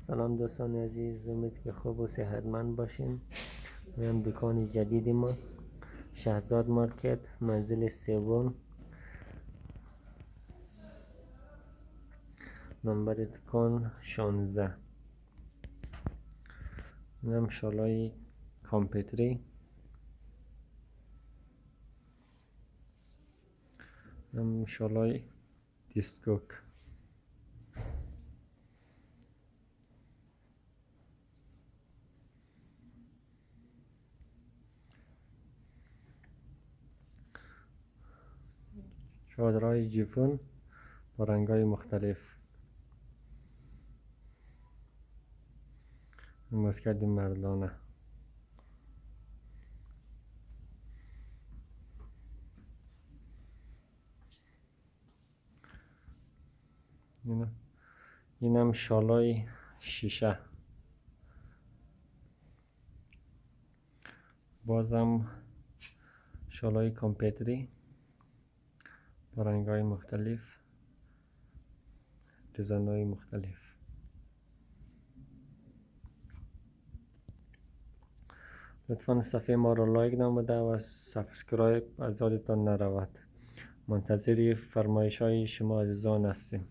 سلام دوستان عزیز، امید که خوب و صحتمند باشین. این دکان جدید ما شهزاد مارکت، منزل سوم، نمبر دکان 16. اینم شالای کامپیوتری، اینم شالای دیسکوک. چادرهای جیفون با رنگ‌های مختلف. مسکد مردانه. اینم شالای شیشه، بازم شالای کامپیوتری با رنگ‌های مختلف، دیزاین‌های مختلف. لطفاً صفحه ما را لایک نموده و سابسکرایب از یادتان نرود. منتظر فرمایش‌های شما عزیزان هستیم.